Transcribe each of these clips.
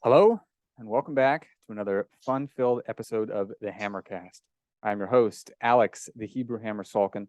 Hello, and welcome back to another fun-filled episode of the Hammercast. I'm your host, Alex, the Hebrew Hammer Salkin,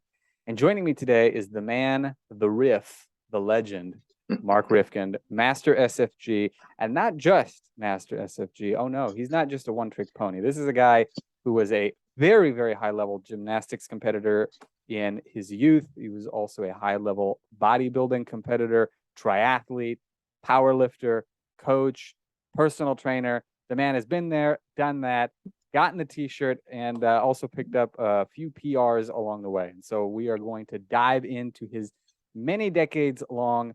and joining me today is the man, the riff, the legend, Mark Reifkind, Master SFG, and not just Master SFG. Oh no, he's not just a one-trick pony. This is a guy who was a very, very high-level gymnastics competitor in his youth. He was also a high-level bodybuilding competitor, triathlete, powerlifter, coach, personal trainer. The man has been there, done that, gotten the t-shirt, and also picked up a few PRs along the way. And so we are going to dive into his many decades long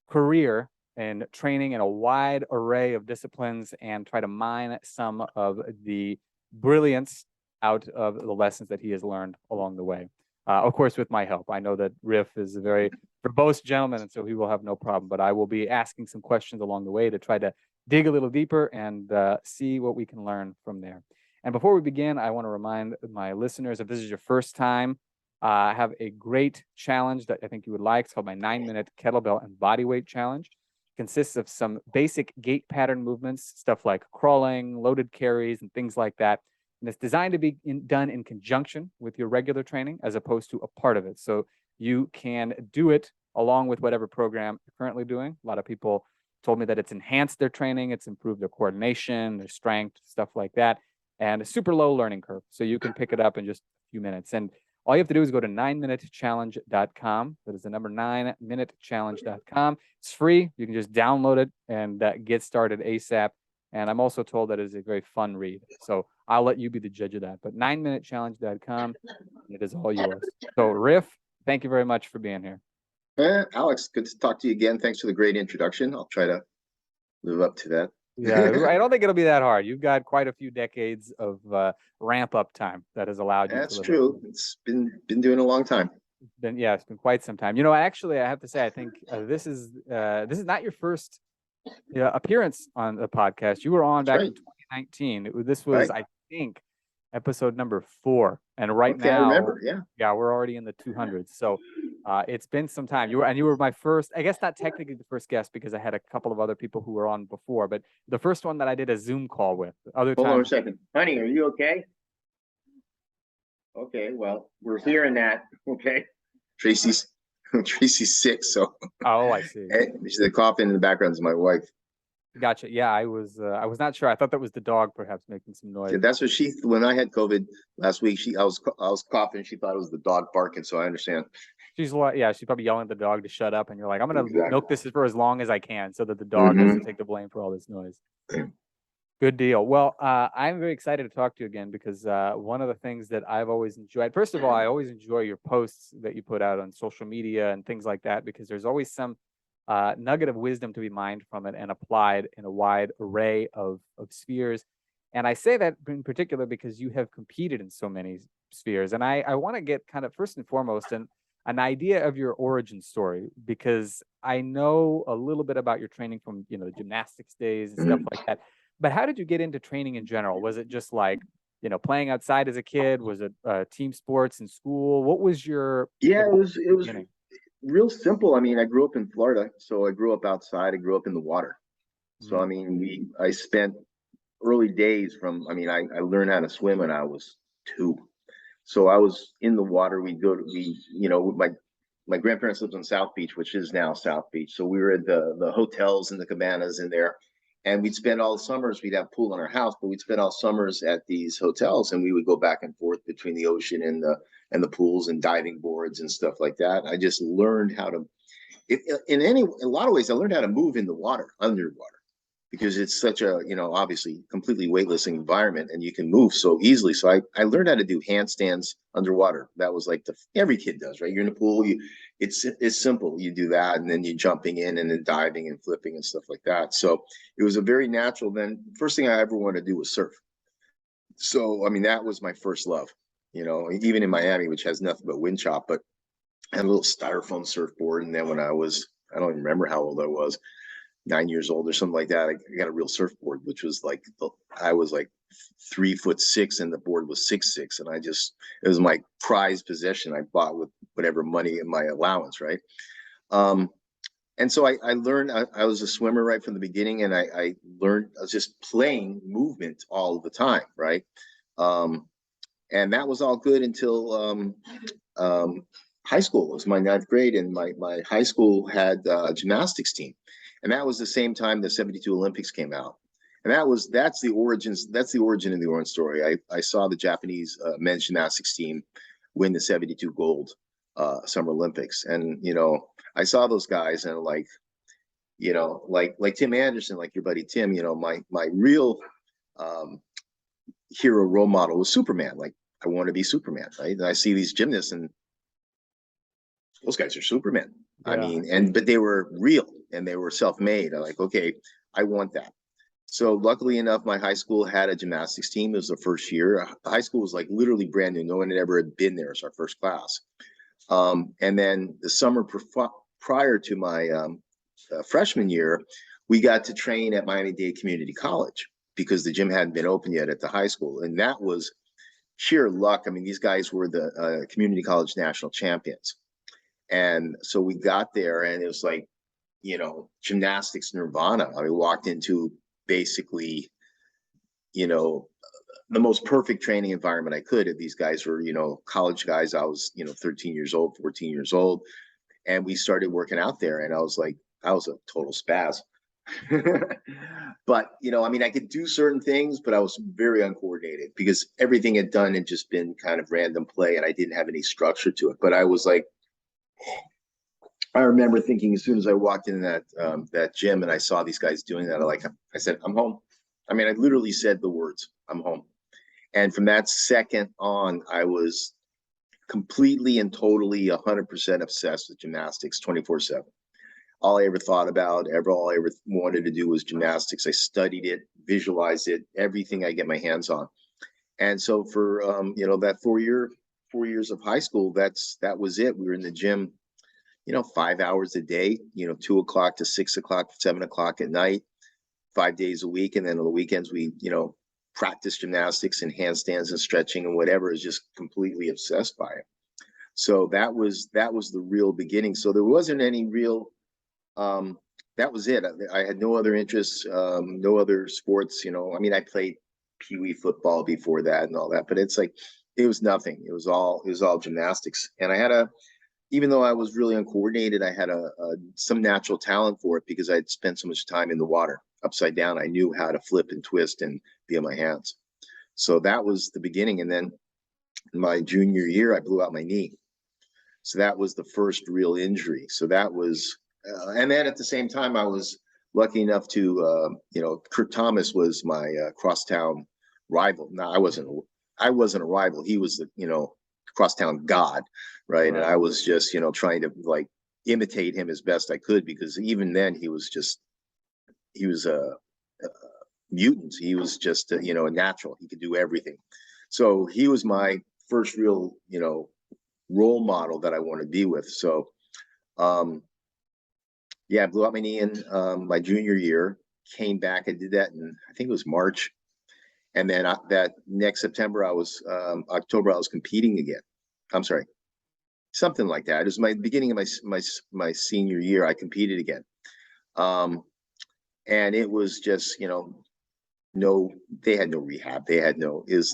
career and training in a wide array of disciplines and try to mine some of the brilliance out of the lessons that he has learned along the way. Of course, with my help. I know that Riff is a very verbose gentleman, and so he will have no problem, but I will be asking some questions along the way to try to dig a little deeper and see what we can learn from there. And before we begin, I want to remind my listeners, if this is your first time, I have a great challenge that I think you would like. It's called my 9-minute kettlebell and bodyweight challenge. It consists of some basic gait pattern movements, stuff like crawling, loaded carries, and things like that. And it's designed to be done in conjunction with your regular training as opposed to a part of it. So you can do it along with whatever program you're currently doing. A lot of people told me that it's enhanced their training, it's improved their coordination, their strength, stuff like that, and a super low learning curve. So you can pick it up in just a few minutes. And all you have to do is go to 9minutechallenge.com. That is the number 9minutechallenge.com. It's free. You can just download it and get started ASAP. And I'm also told that it is a very fun read. So I'll let you be the judge of that. But 9minutechallenge.com, it is all yours. So Riff, thank you very much for being here. Alex, good to talk to you again. Thanks for the great introduction. I'll try to live up to that. Yeah, I don't think it'll be that hard. You've got quite a few decades of ramp up time that has allowed you. That's true. It's been doing a long time. It's been quite some time. You know, actually, I have to say, I think this is not your first appearance on the podcast. You were on back in 2019. This was, right, I think, episode number 4, and right now, I remember, yeah, we're already in the 200s. So it's been some time. You were my first, I guess not technically the first guest because I had a couple of other people who were on before, but the first one that I did a Zoom call with. Hold on a second, honey. Are you okay? Okay, well, we're hearing that. Okay, Tracy's sick, so. Oh, I see. The coughing in the background is my wife. Gotcha. Yeah, I was not sure. I thought that was the dog perhaps making some noise. Yeah, that's what when I had COVID last week, I was coughing. She thought it was the dog barking, so I understand. She's probably yelling at the dog to shut up, and you're like, I'm gonna milk this for as long as I can so that the dog doesn't take the blame for all this noise. Good deal. Well, I'm very excited to talk to you again because one of the things that I've always enjoyed, first of all, I always enjoy your posts that you put out on social media and things like that, because there's always some nugget of wisdom to be mined from it and applied in a wide array of spheres. And I say that in particular because you have competed in so many spheres. And I want to get kind of first and foremost an idea of your origin story, because I know a little bit about your training from, the gymnastics days and stuff like that. But how did you get into training in general? Was it just like, playing outside as a kid? Was it team sports in school? What was your... Yeah, it was real simple. I mean, I grew up in Florida, so I grew up outside. I grew up in the water. So, I mean, I spent early days I learned how to swim when I was 2. So I was in the water. My grandparents lived on South Beach, which is now South Beach. So we were at the hotels and the cabanas in there. And we'd spend all the summers, we'd have a pool in our house, but we'd spend all summers at these hotels, and we would go back and forth between the ocean and the pools and diving boards and stuff like that. I just learned how to, in a lot of ways, I learned how to move in the water, underwater, because it's such a, obviously completely weightless environment, and you can move so easily. So I learned how to do handstands underwater. That was like every kid does, right? You're in the pool, it's simple. You do that, and then you're jumping in and then diving and flipping and stuff like that. So it was a very natural. Then first thing I ever wanted to do was surf. So, I mean, that was my first love, even in Miami, which has nothing but wind chop, but I had a little styrofoam surfboard. And then when I don't even remember how old I was, 9 years old or something like that, I got a real surfboard, which was like, I was like 3'6" and the board was 6'6", and it was my prized possession. I bought with whatever money in my allowance, right? And so I learned, I was a swimmer right from the beginning, and I learned, I was just playing movement all the time, right? And that was all good until high school. It was my ninth grade, and my high school had a gymnastics team. And that was the same time the 72 Olympics came out. And that's the origin of the Orange story. I saw the Japanese men's gymnastics team win the 72 gold Summer Olympics. And, I saw those guys, and like Tim Anderson, like your buddy Tim, my real hero role model was Superman. Like, I want to be Superman, right? And I see these gymnasts, and those guys are Superman. Yeah. I mean, but they were real, and they were self-made. I'm like, okay, I want that. So luckily enough, my high school had a gymnastics team. It was the first year. High school was like literally brand new. No one had ever been there. It's our first class. And then the summer prior to my freshman year, we got to train at Miami-Dade Community College because the gym hadn't been open yet at the high school. And that was sheer luck. I mean, these guys were the community college national champions. And so we got there, and it was like, gymnastics nirvana. I mean, walked into basically, the most perfect training environment I could. These guys were, college guys. I was, 13 years old, 14 years old. And we started working out there, and I was a total spaz. But, I could do certain things, but I was very uncoordinated because everything had just been kind of random play, and I didn't have any structure to it. But I was like, I remember thinking as soon as I walked in that gym and I saw these guys doing that, I said, I'm home. I mean, I literally said the words, I'm home. And from that second on, I was completely and totally 100% obsessed with gymnastics 24/7. All I ever thought about, all I ever wanted to do was gymnastics. I studied it, visualized it, everything I get my hands on. And so for, that 4 years of high school, that was it. We were in the gym, 5 hours a day, 2 o'clock to 6 o'clock, 7 o'clock at night, 5 days a week. And then on the weekends, we, practice gymnastics and handstands and stretching and whatever. Is just completely obsessed by it. So that was the real beginning. So there wasn't any real, that was it. I had no other interests, no other sports, I played Pee-wee football before that and all that, but it's like, it was nothing. It was all gymnastics. And I had even though I was really uncoordinated, I had some natural talent for it because I'd spent so much time in the water upside down. I knew how to flip and twist and be on my hands. So that was the beginning. And then my junior year, I blew out my knee. So that was the first real injury. So that was, and then at the same time, I was lucky enough to, Kurt Thomas was my crosstown rival. Now, I wasn't a rival. He was the, crosstown god, right? And I was just, trying to like imitate him as best I could, because even then he was a mutant. He was just, a natural. He could do everything. So he was my first real, role model that I want to be with. So, yeah, I blew out my knee in my junior year, came back. I did that in, I think it was March. And then that next September, October, I was competing again. I'm sorry, something like that. It was my beginning of my senior year. I competed again. And it was just, they had no rehab. I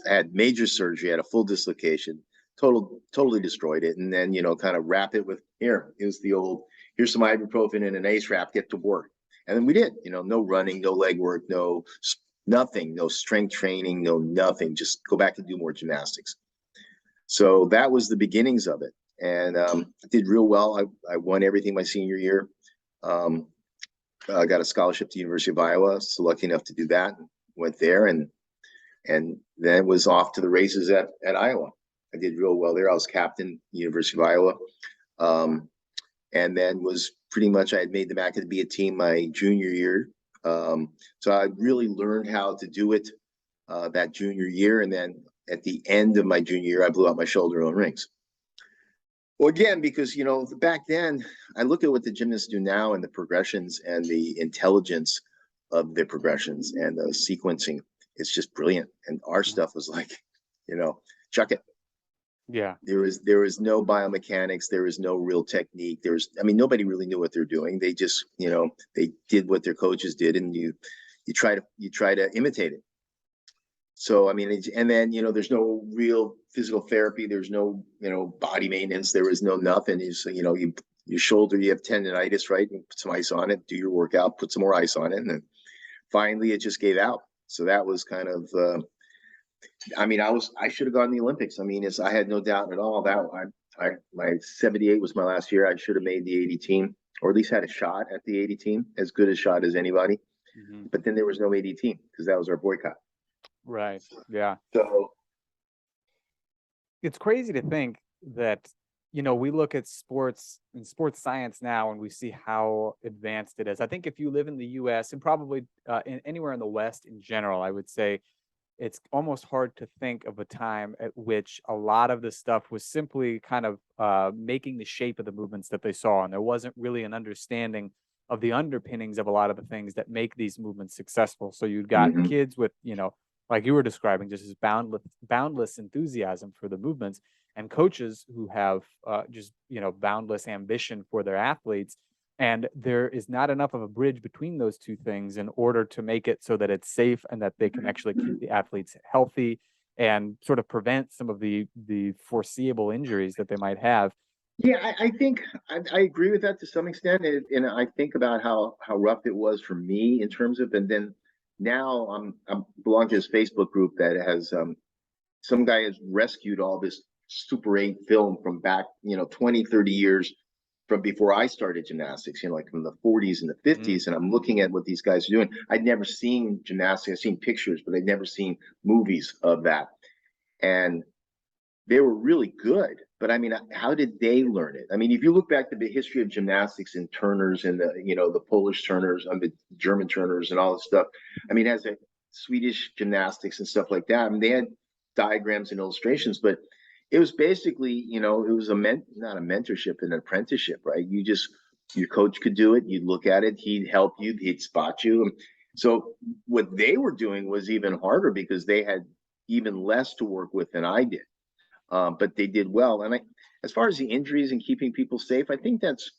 had major surgery, had a full dislocation, totally destroyed it. And then, kind of wrap it with, here's some ibuprofen and an ACE wrap, get to work. And then we did, no running, no leg work, nothing, no strength training, no nothing, just go back and do more gymnastics. So that was the beginnings of it. And I did real well. I won everything my senior year. I got a scholarship to the University of Iowa. So lucky enough to do that. Went there and then was off to the races at Iowa. I did real well there. I was captain, University of Iowa. And then was pretty much, I had made the back of the B team my junior year. So I really learned how to do it that junior year. And then at the end of my junior year, I blew out my shoulder on rings. Well, again, because, back then, I look at what the gymnasts do now and the progressions and the intelligence of the progressions and the sequencing. It's just brilliant. And our stuff was like, chuck it. Yeah. There is no biomechanics. There is no real technique. Nobody really knew what they're doing. They just, they did what their coaches did, and you try to imitate it. So, and then, there's no real physical therapy. There's no, body maintenance. There is no nothing. Your shoulder, you have tendonitis, right? And put some ice on it, do your workout, put some more ice on it. And then finally it just gave out. So that was kind of, I should have gone to the Olympics. I had no doubt at all that my 78 was my last year. I should have made the 80 team, or at least had a shot at the 80 team, as good a shot as anybody. Mm-hmm. But then there was no 80 team because that was our boycott. Right. Yeah. So It's crazy to think that, we look at sports and sports science now and we see how advanced it is. I think if you live in the US and probably anywhere in the West in general, I would say it's almost hard to think of a time at which a lot of this stuff was simply kind of making the shape of the movements that they saw. And there wasn't really an understanding of the underpinnings of a lot of the things that make these movements successful. So you've got kids with, like you were describing, just this boundless enthusiasm for the movements, and coaches who have just, boundless ambition for their athletes. And there is not enough of a bridge between those two things in order to make it so that it's safe and that they can actually keep the athletes healthy and sort of prevent some of the foreseeable injuries that they might have. yeah, I think I agree with that to some extent, and I think about how rough it was for me in terms of, and then now I'm belong to this Facebook group that has some guy has rescued all this Super 8 film from back 20, 30 years from before I started gymnastics, like from the 40s and the 50s, and I'm looking at what these guys are doing. I'd never seen gymnastics. I've seen pictures, but I'd never seen movies of that, and they were really good. But how did they learn it? If you look back to the history of gymnastics and turners and the Polish turners and the German turners and all this stuff, as a Swedish gymnastics and stuff like that, they had diagrams and illustrations, but it was basically, it was not a mentorship, an apprenticeship, right? Your coach could do it. You'd look at it. He'd help you. He'd spot you. So what they were doing was even harder because they had even less to work with than I did. But they did well. And as far as the injuries and keeping people safe, I think that's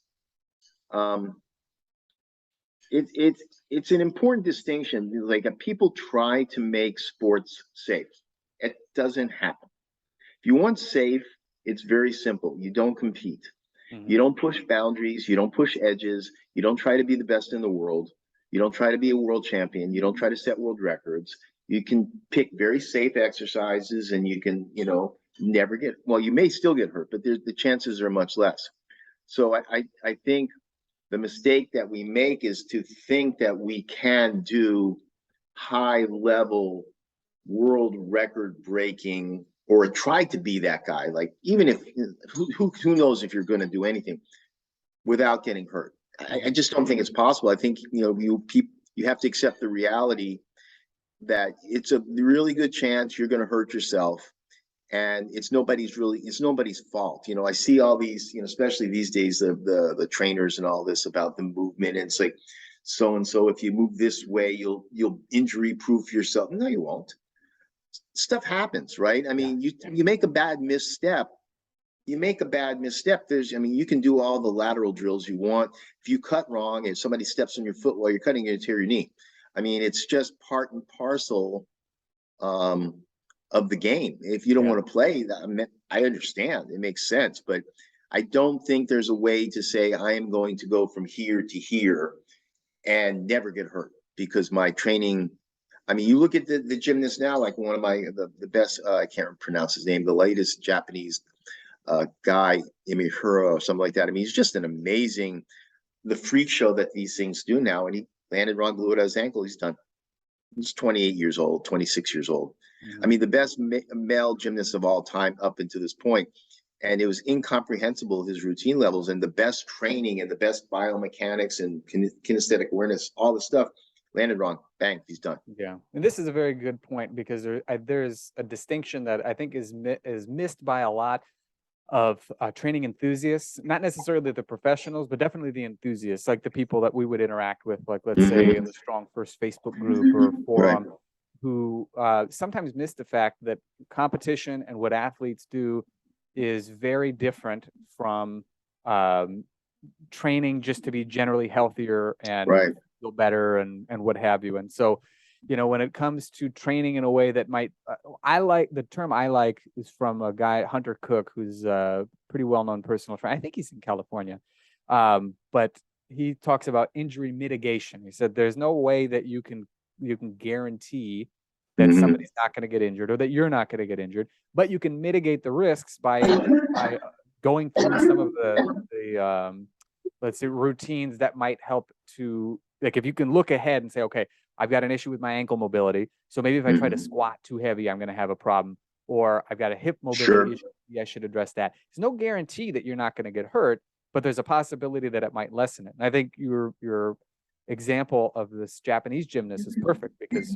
it's an important distinction. Like, people try to make sports safe. It doesn't happen. If you want safe, it's very simple. You don't compete. You don't push boundaries. You don't push edges. You don't try to be the best in the world. You don't try to be a world champion. You don't try to set world records. You can pick very safe exercises, and you can, never get, well, you may still get hurt, but the chances are much less. So I think the mistake that we make is to think that we can do high level world record breaking, or try to be that guy. Like, even if who knows if you're going to do anything without getting hurt. I just don't think it's possible. I think you have to accept the reality that it's a really good chance you're going to hurt yourself, and it's nobody's fault. I see all these, especially these days, the trainers and all this about the movement, and it's like, so and so, if you move this way, you'll injury proof yourself. No, you won't. Stuff happens, right? You make a bad misstep. There's, you can do all the lateral drills you want. If you cut wrong and somebody steps on your foot while you're cutting, you tear your knee. It's just part and parcel of the game. If you don't want to play, I understand. It makes sense, but I don't think there's a way to say I am going to go from here to here and never get hurt because my training. You look at the gymnast now, like one of the best, I can't pronounce his name, the latest Japanese guy, Imihura or something like that. He's just an amazing, the freak show that these things do now. And he landed wrong, blew it out his ankle. He's done. He's 28 years old, 26 years old. The best male gymnast of all time up until this point. And it was incomprehensible, his routine levels and the best training and the best biomechanics and kinesthetic awareness, all the stuff. Landed wrong, bang, he's done. Yeah, and this is a very good point because there's a distinction that I think is missed by a lot of training enthusiasts, not necessarily the professionals, but definitely the enthusiasts, like the people that we would interact with, like let's say in the Strong First Facebook group or forum, who sometimes miss the fact that competition and what athletes do is very different from training just to be generally healthier and Right. feel better and what have you. And so, when it comes to training in a way that might, I like the term I like is from a guy, Hunter Cook, who's a pretty well-known personal trainer. I think he's in California. But he talks about injury mitigation. He said there's no way that you can guarantee that Mhm. somebody's not going to get injured or that you're not going to get injured, but you can mitigate the risks by going through some of the let's say routines that might help to, like, if you can look ahead and say, okay, I've got an issue with my ankle mobility, so maybe if I try to Mhm. squat too heavy, I'm going to have a problem, or I've got a hip mobility Sure. issue, maybe I should address that. There's no guarantee that you're not going to get hurt, but there's a possibility that it might lessen it. And I think your example of this Japanese gymnast is perfect because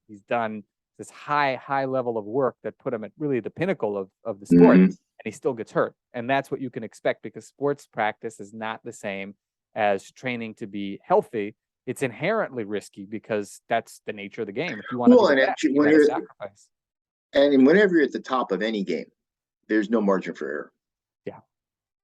he's done this high level of work that put him at really the pinnacle of the sport, Mhm. and he still gets hurt. And that's what you can expect because sports practice is not the same as training to be healthy. It's inherently risky because that's the nature of the game. If you want to be Well, the and best, you when got to you're sacrifice. and whenever you're at the top of any game, there's no margin for error. Yeah.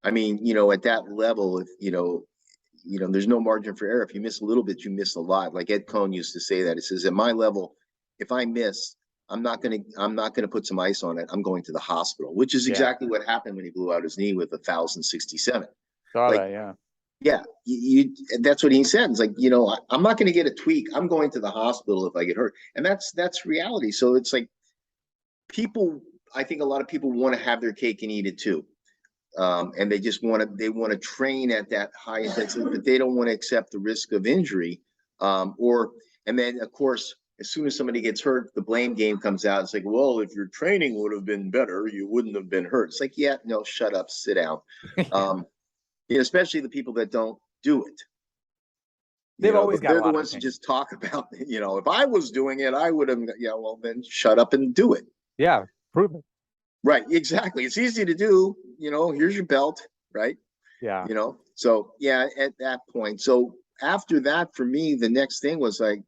I mean, at that level, if there's no margin for error. If you miss a little bit, you miss a lot. Like Ed Cohn used to say that. It says, at my level, if I miss, I'm not gonna put some ice on it. I'm going to the hospital, which is Yeah. exactly what happened when he blew out his knee with 1,067. Saw Like, that, yeah. yeah, that's what he said. It's like, I'm not going to get a tweak. I'm going to the hospital if I get hurt. And that's reality. So it's like I think a lot of people want to have their cake and eat it too. And they just want to train at that high intensity, but they don't want to accept the risk of injury. And then of course, as soon as somebody gets hurt, the blame game comes out. It's like, well, if your training would have been better, you wouldn't have been hurt. It's like, yeah, no, shut up, sit down. Especially the people that don't do it. They've always got a They're the lot of ones who opinions. just talk about, if I was doing it, I would have, well, then shut up and do it. Yeah, prove it. Right, exactly. It's easy to do, here's your belt, right? Yeah. So yeah, at that point. So after that, for me, the next thing was like,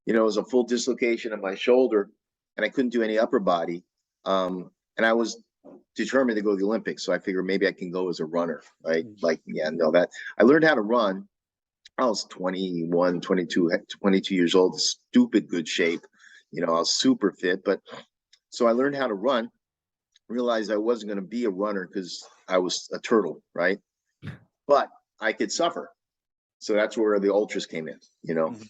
it was a full dislocation of my shoulder and I couldn't do any upper body. And I was determined to go to the Olympics. So I figured maybe I can go as a runner, right? Like, yeah, no, that I learned how to run. I was 21, 22 years old, stupid good shape. I was super fit, but so I learned how to run, realized I wasn't going to be a runner because I was a turtle, right? But I could suffer. So that's where the ultras came in,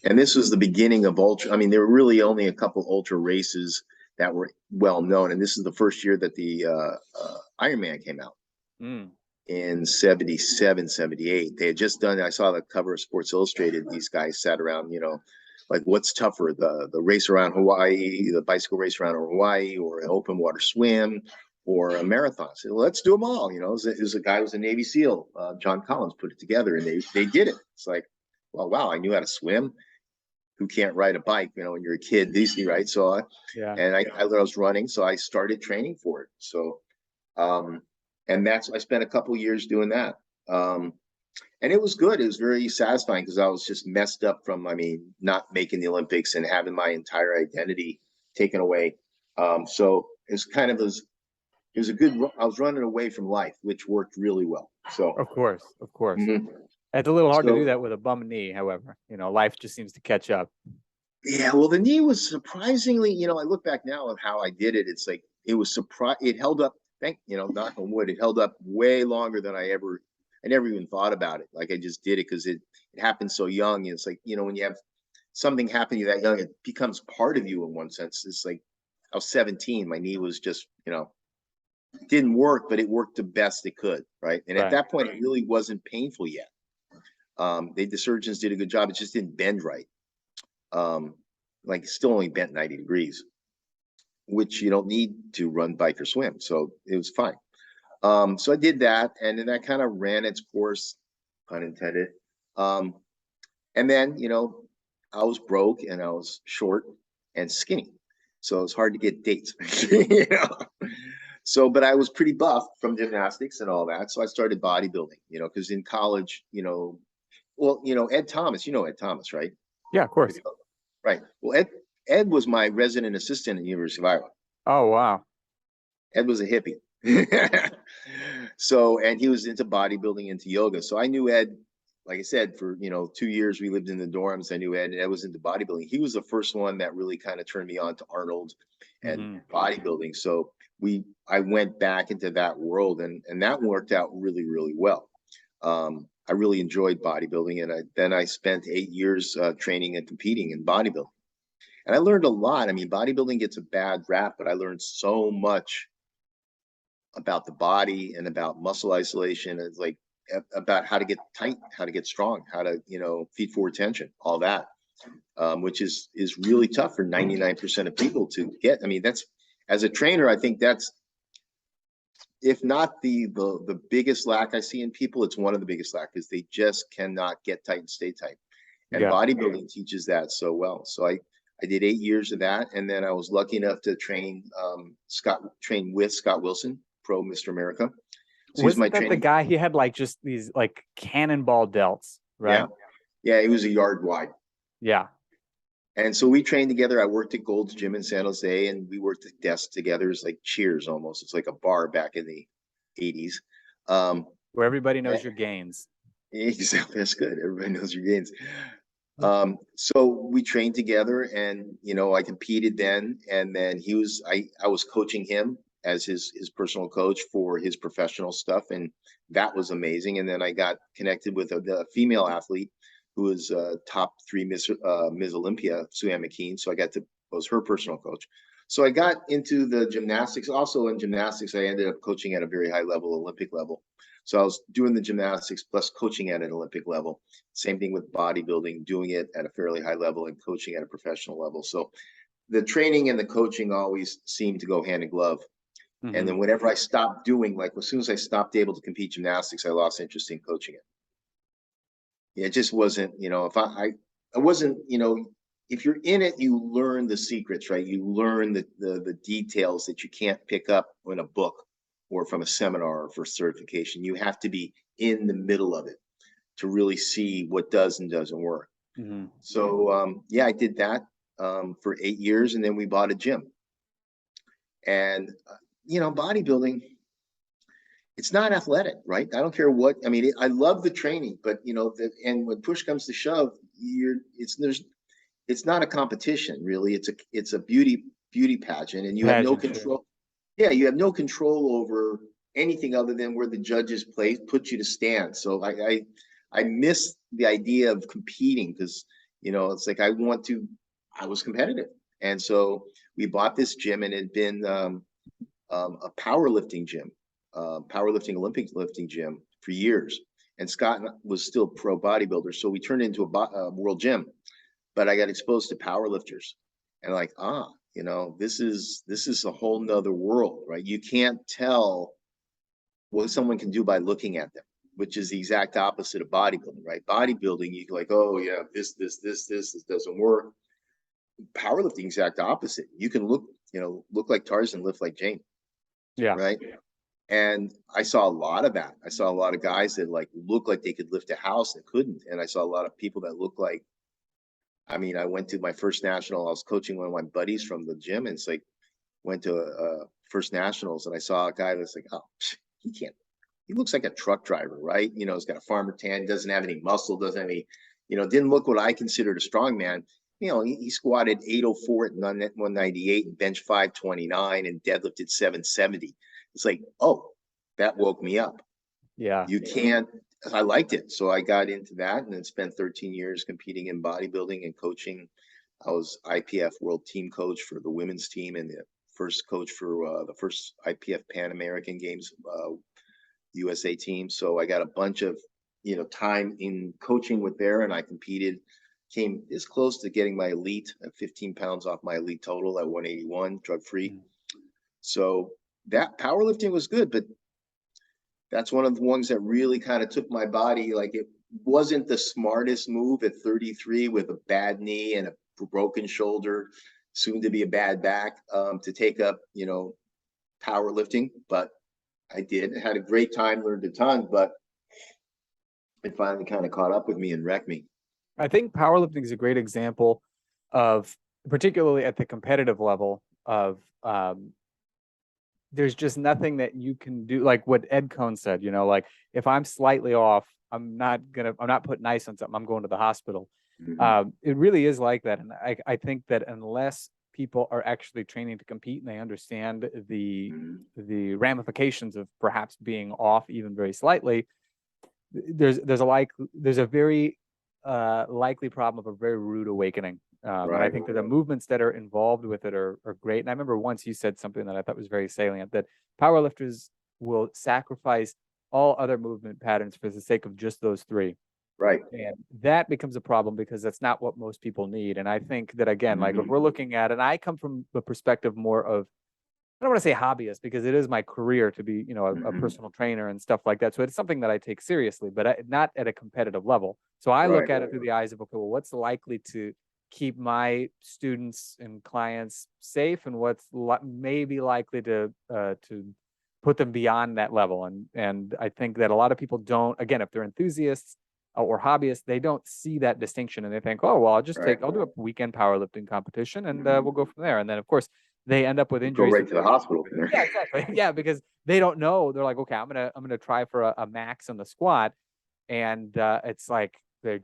and this was the beginning of ultra. I mean, there were really only a couple ultra races that were well known. And this is the first year that the Ironman came out. In 77, 78. They had just done, I saw the cover of Sports Illustrated. These guys sat around, like what's tougher, the race around Hawaii, the bicycle race around Hawaii, or an open water swim, or a marathon. So let's do them all. It was a guy who was a Navy SEAL, John Collins, put it together, and they did it. It's like, well, wow, I knew how to swim. Who can't ride a bike, when you're a kid, these, right? So, and I was running, so I started training for it. So, and I spent a couple years doing that. And it was good. It was very satisfying because I was just messed up from, not making the Olympics and having my entire identity taken away. So it's kind of it was a good, I was running away from life, which worked really well. So of course. It's a little hard to do that with a bum knee, however. Life just seems to catch up. Yeah, well, the knee was surprisingly, I look back now at how I did it. It's like, it was it held up, knock on wood, it held up way longer than I never even thought about it. Like I just did it because it happened so young. And it's like, when you have something happen to you that young, it becomes part of you in one sense. It's like, I was 17, my knee was just, didn't work, but it worked the best it could, right? And at that point, it really wasn't painful yet. The surgeons did a good job. It just didn't bend right. Like it still only bent 90 degrees, which you don't need to run, bike, or swim. So it was fine. So I did that, and then that kind of ran its course, pun intended. And then, I was broke and I was short and skinny. So it was hard to get dates. So, but I was pretty buff from gymnastics and all that. So I started bodybuilding, because in college, Ed Thomas, Ed Thomas, right? Yeah, of course. Right. Well, Ed was my resident assistant at the University of Iowa. Oh, wow. Ed was a hippie. So, and he was into bodybuilding, into yoga. So I knew Ed, like I said, for 2 years we lived in the dorms. I knew Ed, and Ed was into bodybuilding. He was the first one that really kind of turned me on to Arnold and bodybuilding. So I went back into that world, and that worked out really, really well. I really enjoyed bodybuilding, and then I spent 8 years training and competing in bodybuilding. And I learned a lot. I mean, bodybuilding gets a bad rap, but I learned so much about the body and about muscle isolation. It's like about how to get tight, how to get strong, how to, feed forward tension, all that, which is really tough for 99% of people to get. I mean, as a trainer, I think that's, if not the biggest lack I see in people, it's one of the biggest lack, because they just cannot get tight and stay tight. And bodybuilding teaches that so well. So I did 8 years of that, and then I was lucky enough to train with Scott Wilson, pro Mr. America. So wasn't that the guy? He had like just these like cannonball delts, right? Yeah, he was a yard wide. Yeah. And so we trained together. I worked at Gold's Gym in San Jose, and we worked at desks together. It's like Cheers almost. It's like a bar back in the 80s. Where everybody knows your gains. Exactly. That's good. Everybody knows your gains. So we trained together, and I competed then, and then I was coaching him as his personal coach for his professional stuff, and that was amazing. And then I got connected with a female athlete who was top 3 Miss Olympia, Sue-Ann McKean. So I was her personal coach. So I got into the gymnastics. Also in gymnastics, I ended up coaching at a very high level, Olympic level. So I was doing the gymnastics plus coaching at an Olympic level. Same thing with bodybuilding, doing it at a fairly high level and coaching at a professional level. So the training and the coaching always seemed to go hand in glove. And then whenever I stopped doing, like as soon as I stopped able to compete gymnastics, I lost interest in coaching it. It just wasn't, if I wasn't, if you're in it, you learn the secrets, right? You learn the details that you can't pick up in a book or from a seminar or for certification. You have to be in the middle of it to really see what does and doesn't work. So, I did that for 8 years, and then we bought a gym. And, bodybuilding, it's not athletic, right? I don't care what, I mean, I love the training, but and when push comes to shove, it's not a competition really. It's a beauty pageant, and you have no control. Yeah, you have no control over anything other than where the judges put you to stand. So I miss the idea of competing, because it's like I was competitive, and so we bought this gym, and it had been a powerlifting gym. Powerlifting, Olympic lifting gym for years. And Scott was still pro bodybuilder. So we turned into a world gym, but I got exposed to powerlifters, and like, this is a whole nother world, right? You can't tell what someone can do by looking at them, which is the exact opposite of bodybuilding, right? Bodybuilding, you can like, oh yeah, this doesn't work. Powerlifting, exact opposite. You can look like Tarzan, lift like Jane. Yeah. Right. And I saw a lot of that. I saw a lot of guys that looked like they could lift a house and couldn't. And I saw a lot of people that looked like, I went to my first national. I was coaching one of my buddies from the gym, and it's like, went to first nationals, and I saw a guy that's like, oh, he looks like a truck driver, right? He's got a farmer tan, doesn't have any muscle, doesn't have any, didn't look what I considered a strong man. He squatted 804 at 198 and bench 529 and deadlifted 770. It's like, oh, that woke me up. Yeah. I liked it. So I got into that, and then spent 13 years competing in bodybuilding and coaching. I was IPF world team coach for the women's team, and the first coach for the first IPF Pan American Games USA team. So I got a bunch of, time in coaching with there, and I competed, came this close to getting my elite at 15 pounds off my elite total at 181, drug free. So that powerlifting was good, but that's one of the ones that really kind of took my body. Like, it wasn't the smartest move at 33 with a bad knee and a broken shoulder, soon to be a bad back, to take up, powerlifting. But I did. I had a great time, learned a ton, but it finally kind of caught up with me and wrecked me. I think powerlifting is a great example of, particularly at the competitive level, of there's just nothing that you can do. Like what Ed Cohn said, you know, like if I'm slightly off, I'm not putting ice on something. I'm going to the hospital. It really is like that. And I think that unless people are actually training to compete and they understand the ramifications of perhaps being off even very slightly, there's a very likely problem of a very rude awakening. And I think that the movements that are involved with it are great. And I remember once you said something that I thought was very salient, that powerlifters will sacrifice all other movement patterns for the sake of just those three. Right. And that becomes a problem because that's not what most people need. And I think that, again, like if we're looking at it, I come from the perspective more of, I don't want to say hobbyist because it is my career to be, you know, a personal trainer and stuff like that. So it's something that I take seriously, but not at a competitive level. So I look at it through the eyes of, okay, well, what's likely to keep my students and clients safe, and what's maybe likely to put them beyond that level. And I think that a lot of people don't, again, if they're enthusiasts or hobbyists, they don't see that distinction, and they think, oh, well, I'll do a weekend powerlifting competition and we'll go from there. And then of course they end up with injuries. Go right to the hospital. Yeah, exactly. Yeah, because they don't know. They're like, okay, I'm gonna try for a max on the squat, and it's like they're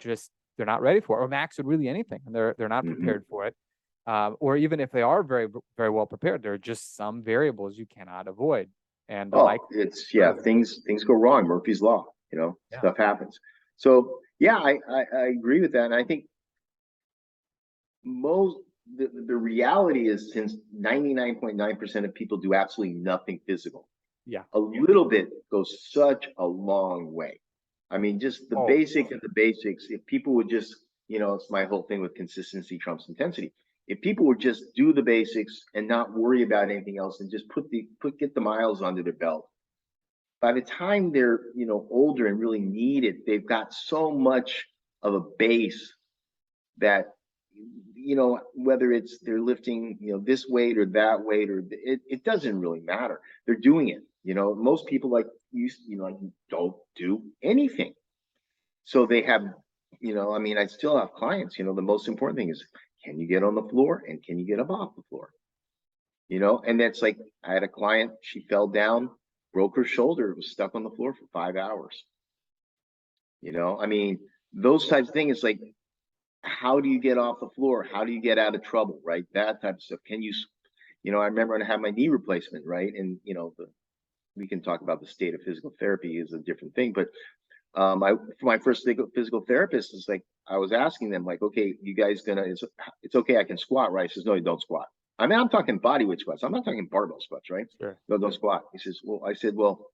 not ready for it, or max with really anything, and they're not prepared for it. Or even if they are very very well prepared, there are just some variables you cannot avoid. And things go wrong. Murphy's law. You know, stuff happens. So yeah, I agree with that, and I think the reality is, since 99.9% of people do absolutely nothing physical, a little bit goes such a long way. I mean, just the basic of the basics. If people would just, you know, it's my whole thing with consistency trumps intensity. If people would just do the basics and not worry about anything else, and just get the miles under their belt, by the time they're, you know, older and really need it, they've got so much of a base that, you know, whether it's they're lifting, you know, this weight or that weight, or it doesn't really matter. They're doing it. You know, most people like don't do anything. So they have, you know, I mean, I still have clients, you know, the most important thing is, can you get on the floor and can you get up off the floor? You know, and that's like, I had a client, she fell down, broke her shoulder, was stuck on the floor for 5 hours. You know, I mean, those types of things, like, how do you get off the floor? How do you get out of trouble, right? That type of stuff. Can you, you know, I remember when I had my knee replacement, right? And, you know, we can talk about the state of physical therapy is a different thing, but for my first physical therapist, is like, I was asking them, like, okay, you guys it's okay, I can squat, right? He says, no, you don't squat. I mean, I'm talking bodyweight squats. I'm not talking barbell squats, right? Sure. No, don't squat. He says, well, I said, well,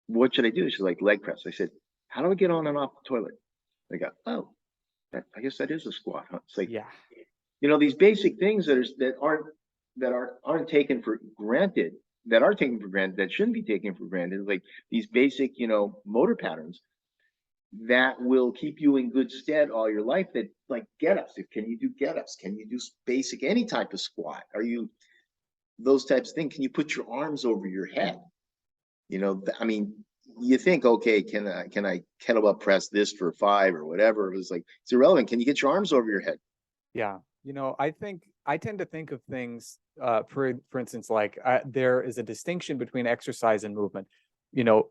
what should I do? She's like, leg press. I said, how do I get on and off the toilet? They go, oh, I guess that is a squat, huh? It's like, you know, these basic things that aren't taken for granted, that are taken for granted, that shouldn't be taken for granted, like these basic, you know, motor patterns that will keep you in good stead all your life. That, like, get-ups. Can you do get-ups? Can you do basic, any type of squat? Are you, those types of things? Can you put your arms over your head? You know, I mean, you think, okay, can I kettlebell press this for 5 or whatever? It was like, it's irrelevant. Can you get your arms over your head? Yeah. You know, I tend to think of things, for instance, like there is a distinction between exercise and movement. You know,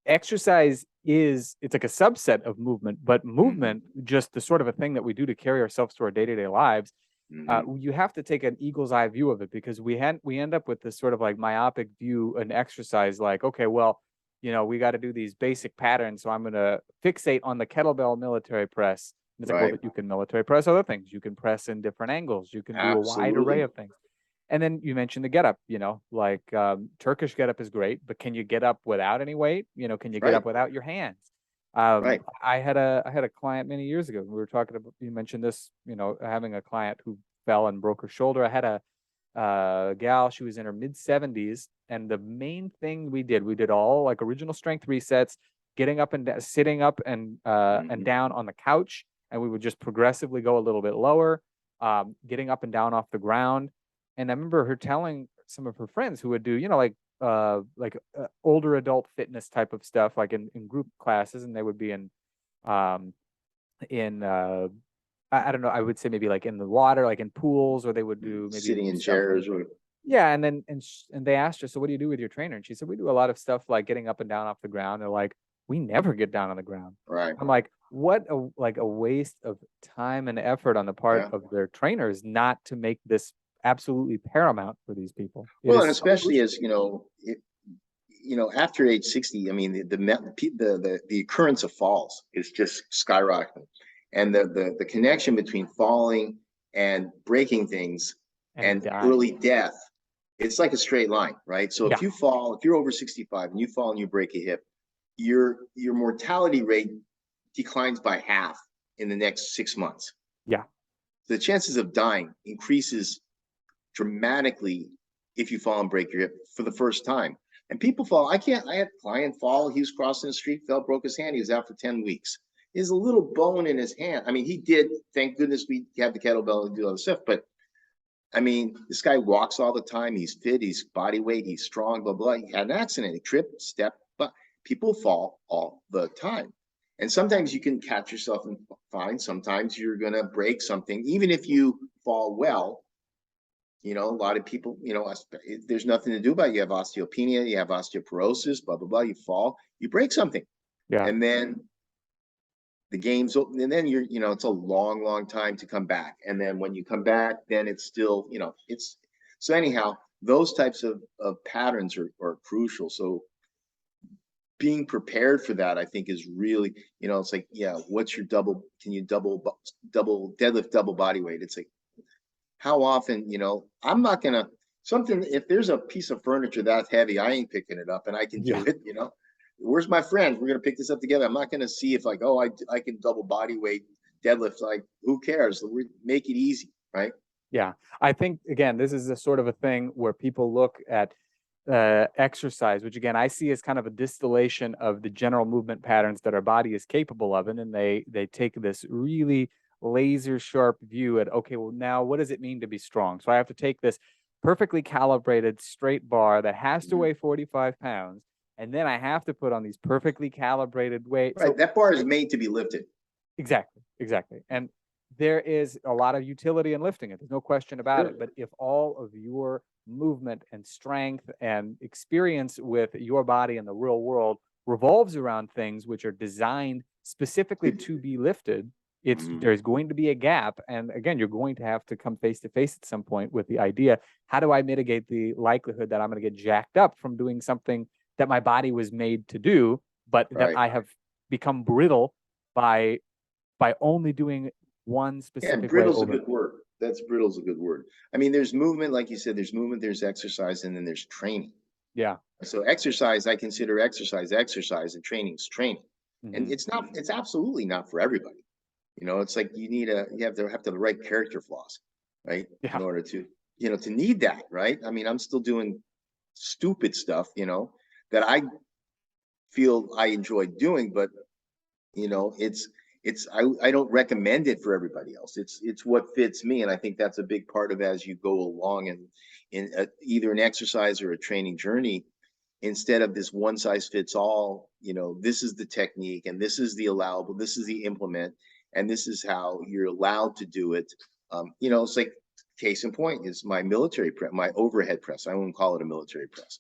exercise it's like a subset of movement, but movement, just the sort of a thing that we do to carry ourselves through our day-to-day lives. You have to take an eagle's eye view of it, because we end up with this sort of like myopic view in exercise, like, okay, well, you know, we got to do these basic patterns, so I'm going to fixate on the kettlebell military press. And it's like, well, but you can military press other things. You can press in different angles. You can do a wide array of things. And then you mentioned the get up, you know, like Turkish get up is great, but can you get up without any weight? You know, can you get up without your hands? I had a client many years ago. We were talking about, you mentioned this, you know, having a client who fell and broke her shoulder. I had a gal, she was in her mid-70s, and the main thing we did all like original strength resets, getting up and sitting up and down on the couch, and we would just progressively go a little bit lower, getting up and down off the ground. And I remember her telling some of her friends who would do, you know, like older adult fitness type of stuff, like in group classes, and they would be in I don't know, I would say maybe like in the water, like in pools, or they would do maybe sitting in chairs, or Yeah, and then and they asked her, so what do you do with your trainer? And she said, we do a lot of stuff like getting up and down off the ground. They're like, we never get down on the ground. Right. I'm like, what a waste of time and effort on the part Yeah. of their trainers not to make this absolutely paramount for these people. It Well, is and so especially crucial. as after age 60, I mean, the occurrence of falls is just skyrocketing, and the connection between falling and breaking things And and dying. early death, it's like a straight line, right? So if Yeah. if you're over 65 and you fall and you break a hip, your mortality rate declines by half in the next 6 months. Yeah. The chances of dying increases dramatically if you fall and break your hip for the first time. And people fall. I had a client fall. He was crossing the street, fell, broke his hand. He was out for 10 weeks. He has a little bone in his hand. I mean, he did. Thank goodness we have the kettlebell and do other stuff. But I mean, this guy walks all the time. He's fit. He's body weight. He's strong. Blah blah. He had an accident. He tripped, stepped. But people fall all the time. And sometimes you can catch yourself and fine. Sometimes you're gonna break something, even if you fall well. A lot of people, there's nothing to do about it. You have osteopenia, you have osteoporosis, blah, blah, blah. You fall, you break something. Yeah. And then the game's open. And then it's a long, long time to come back. And then when you come back, then it's still, so anyhow, those types of patterns are crucial. So being prepared for that, I think, is really, it's like, yeah, what's your can you double deadlift, double body weight? It's like, how often, I'm not gonna if there's a piece of furniture that's heavy, I ain't picking it up and I can do it, Where's my friends? We're gonna pick this up together. I'm not gonna see if like, oh, I can double body weight deadlift. Like, who cares? We make it easy, right? Yeah. I think, again, this is a sort of a thing where people look at exercise, which again I see as kind of a distillation of the general movement patterns that our body is capable of, and then they take this really laser sharp view at, okay, well, now what does it mean to be strong? So I have to take this perfectly calibrated straight bar that has to weigh 45 pounds, and then I have to put on these perfectly calibrated weights. Right. That bar is made to be lifted. Exactly. And there is a lot of utility in lifting it. There's no question about it. But if all of your movement and strength and experience with your body in the real world revolves around things which are designed specifically to be lifted, there's going to be a gap. And again, you're going to have to come face to face at some point with the idea, how do I mitigate the likelihood that I'm going to get jacked up from doing something that my body was made to do, but that I have become brittle by only doing one specific way. Brittle's a good word. Brittle's a good word. I mean, there's movement, like you said, there's movement, there's exercise, and then there's training. Yeah. So exercise, I consider exercise, and training is training. And it's absolutely not for everybody. It's like you have to have the right character flaws, right? Yeah. In order to, to need that, right? I mean, I'm still doing stupid stuff, that I feel I enjoy doing, but I don't recommend it for everybody else. It's what fits me, and I think that's a big part of as you go along and in either an exercise or a training journey, instead of this one size fits all. This is the technique, and this is the allowable, this is the implement, and this is how you're allowed to do it. It's like, case in point is my military press, my overhead press. I won't call it a military press.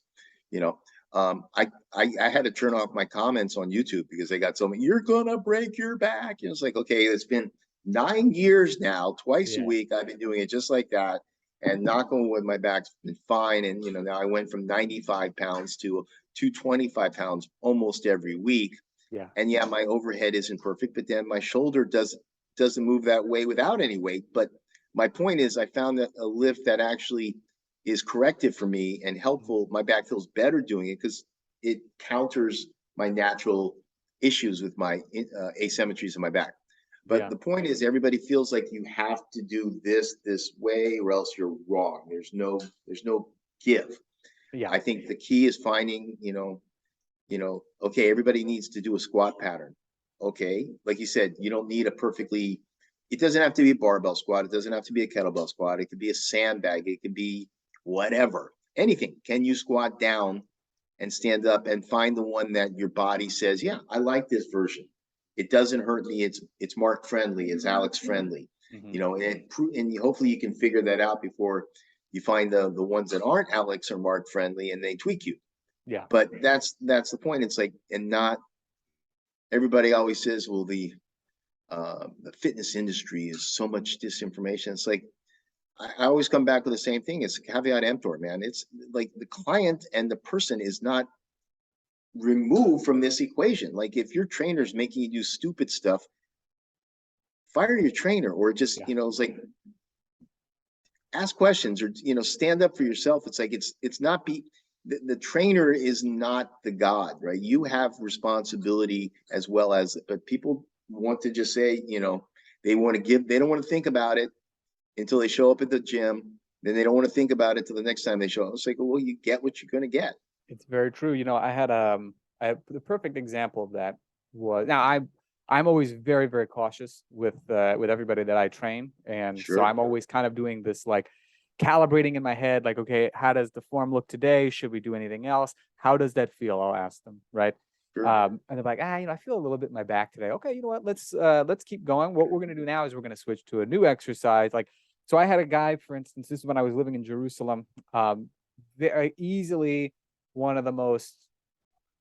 I had to turn off my comments on YouTube because they got so many, you're gonna break your back. It's like, okay, it's been 9 years now, twice a week I've been doing it just like that, and knock on wood, my back's been fine. And now I went from 95 pounds to 225 pounds almost every week. Yeah. And yeah, my overhead isn't perfect, but then my shoulder doesn't move that way without any weight. But my point is, I found that a lift that actually is corrective for me and helpful. My back feels better doing it because it counters my natural issues with my asymmetries in my back. But the point is, everybody feels like you have to do this way or else you're wrong. There's no give. Yeah. I think the key is finding, okay, everybody needs to do a squat pattern. Okay, like you said, you don't need it doesn't have to be a barbell squat. It doesn't have to be a kettlebell squat. It could be a sandbag. It could be whatever, anything. Can you squat down and stand up and find the one that your body says, yeah, I like this version. It doesn't hurt me. It's Mark friendly. It's Alex friendly. And hopefully you can figure that out before You find the ones that aren't Alex or Mark friendly, and they tweak you. Yeah. But that's the point. It's like, and not everybody always says, well, the fitness industry is so much disinformation. It's like, I always come back with the same thing. It's caveat emptor, man. It's like the client and the person is not removed from this equation. Like if your trainer's making you do stupid stuff, fire your trainer, or just, Yeah. you know, it's like ask questions, or, you know, stand up for yourself. It's like, it's not the trainer is not the god, right? You have responsibility as well as, but people want to just say, you know, they don't want to think about it until they show up at the gym. Then they don't want to think about it till the next time they show up. It's like, well, you get what you're going to get. It's very true. You know, I the perfect example of that was, now I'm always very, very cautious with everybody that I train. And so Sure. I'm always kind of doing this like calibrating in my head, like, okay, how does the form look today? Should we do anything else? How does that feel? I'll ask them, right? Sure. And they're like, you know, I feel a little bit in my back today. Okay, you know what? Let's keep going. What we're gonna do now is we're gonna switch to a new exercise. Like, so I had a guy, for instance, this is when I was living in Jerusalem, very easily one of the most,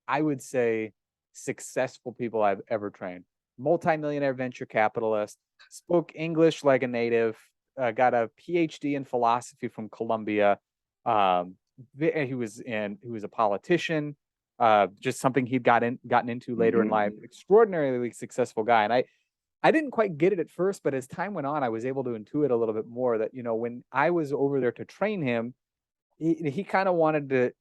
I would say, successful people I've ever trained. Multi-millionaire venture capitalist, spoke English like a native, got a PhD in philosophy from Columbia. He was a politician, just something he'd gotten into later in life. Extraordinarily successful guy. And I didn't quite get it at first, but as time went on, I was able to intuit a little bit more that, you know, when I was over there to train him, he kind of wanted to,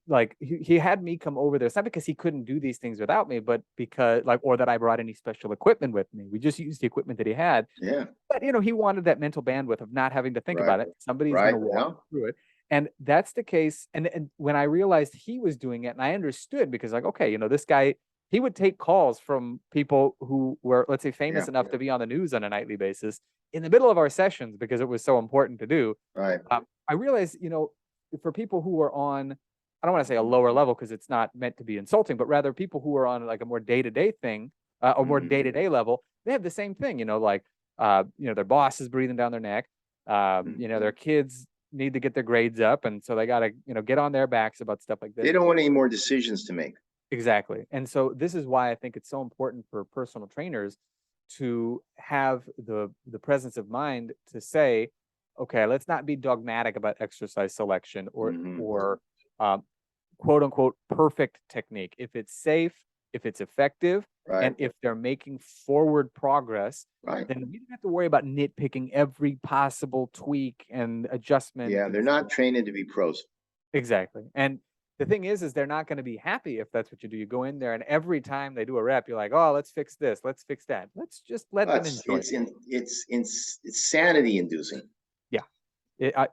like, he had me come over there. It's not because he couldn't do these things without me, but because, like, or that I brought any special equipment with me. We just used the equipment that he had. Yeah. But, you know, he wanted that mental bandwidth of not having to think Right. about it. Somebody's Right. going to walk Yeah. through it. And that's the case. And when I realized he was doing it, and I understood, because, like, okay, you know, this guy, he would take calls from people who were, let's say, famous Yeah. enough to be on the news on a nightly basis in the middle of our sessions because it was so important to do. Right. I realized, you know, for people who are on, I don't want to say a lower level because it's not meant to be insulting, but rather people who are on like a more day-to-day thing, a more day-to-day level, they have the same thing, you know, like, you know, their boss is breathing down their neck. You know, their kids need to get their grades up. And so they got to, you know, get on their backs about stuff like this. They don't want any more decisions to make. Exactly. And so this is why I think it's so important for personal trainers to have the presence of mind to say, okay, let's not be dogmatic about exercise selection or quote unquote perfect technique. If it's safe, if it's effective, and if they're making forward progress, then we don't have to worry about nitpicking every possible tweak and adjustment. Yeah, they're not training to be pros. Exactly. And the thing is they're not going to be happy if that's what you do. You go in there and every time they do a rep, you're like, oh, let's fix this, let's fix that. Let's just let them enjoy it. It's sanity inducing. Yeah.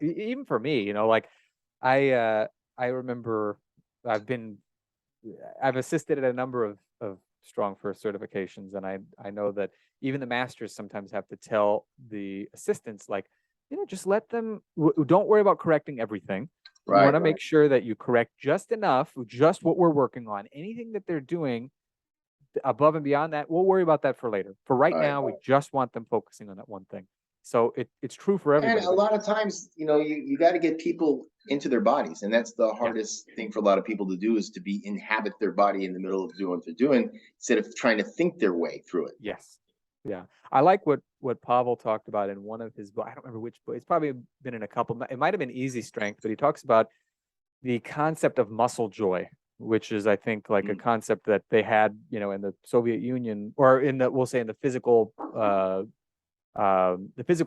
Even for me, you know, like I remember I've assisted at a number of Strong First certifications, and I know that even the masters sometimes have to tell the assistants, like, you know, just let them, don't worry about correcting everything. You want to make sure that you correct just enough, just what we're working on. Anything that they're doing above and beyond that, we'll worry about that for later. For right now, we just want them focusing on that one thing. So it's true for everybody. And a lot of times, you know, you got to get people into their bodies, and that's the hardest thing for a lot of people to do, is to inhabit their body in the middle of doing what they're doing instead of trying to think their way through it. Yes. Yeah. I like what Pavel talked about in one of his books. I don't remember which book. It's probably been in a couple. It might have been Easy Strength, but he talks about the concept of muscle joy, which is, I think, like a concept that they had, you know, in the Soviet Union, or we'll say in the physical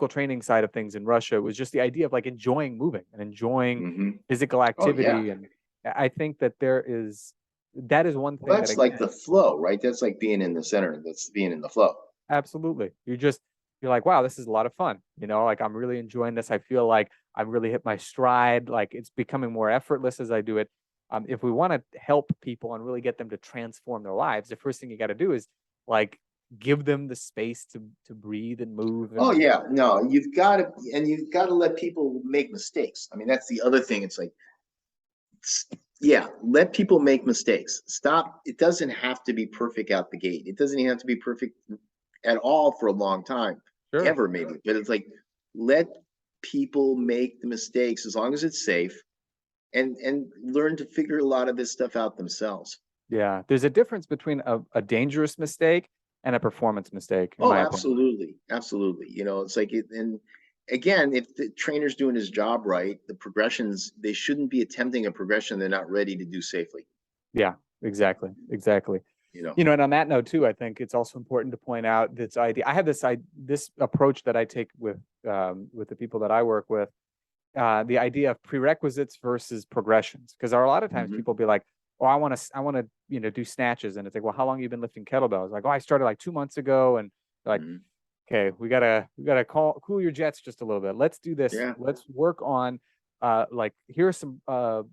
training side of things in Russia. It was just the idea of like enjoying moving and enjoying physical activity. And I think that that is one thing. That's like the flow, right? That's like being in the center. That's being in the flow. Absolutely. You're like, wow, this is a lot of fun. You know, like I'm really enjoying this. I feel like I've really hit my stride. Like it's becoming more effortless as I do it. If we want to help people and really get them to transform their lives, the first thing you got to do is like give them the space to breathe and move. Oh yeah, no, you've got to let people make mistakes. I mean, that's the other thing. It's like, yeah, let people make mistakes. Stop. It doesn't have to be perfect out the gate. It doesn't even have to be perfect at all for a long time, ever maybe. But it's like, let people make the mistakes as long as it's safe, and learn to figure a lot of this stuff out themselves. Yeah, there's a difference between a dangerous mistake and a performance mistake, in Oh, my opinion. absolutely, absolutely. It's like and again, if the trainer's doing his job right, the progressions, they shouldn't be attempting a progression they're not ready to do safely. Yeah, exactly, exactly. And on that note too, I think it's also important to point out this idea. I have this approach that I take with the people that I work with, the idea of prerequisites versus progressions. Because there are a lot of times people be like, "Oh, I want to do snatches," and it's like, "Well, how long have you been lifting kettlebells?" Like, "Oh, I started like 2 months ago," and like, "Okay, we gotta cool your jets just a little bit. Let's do this. Yeah. Let's work on like here are some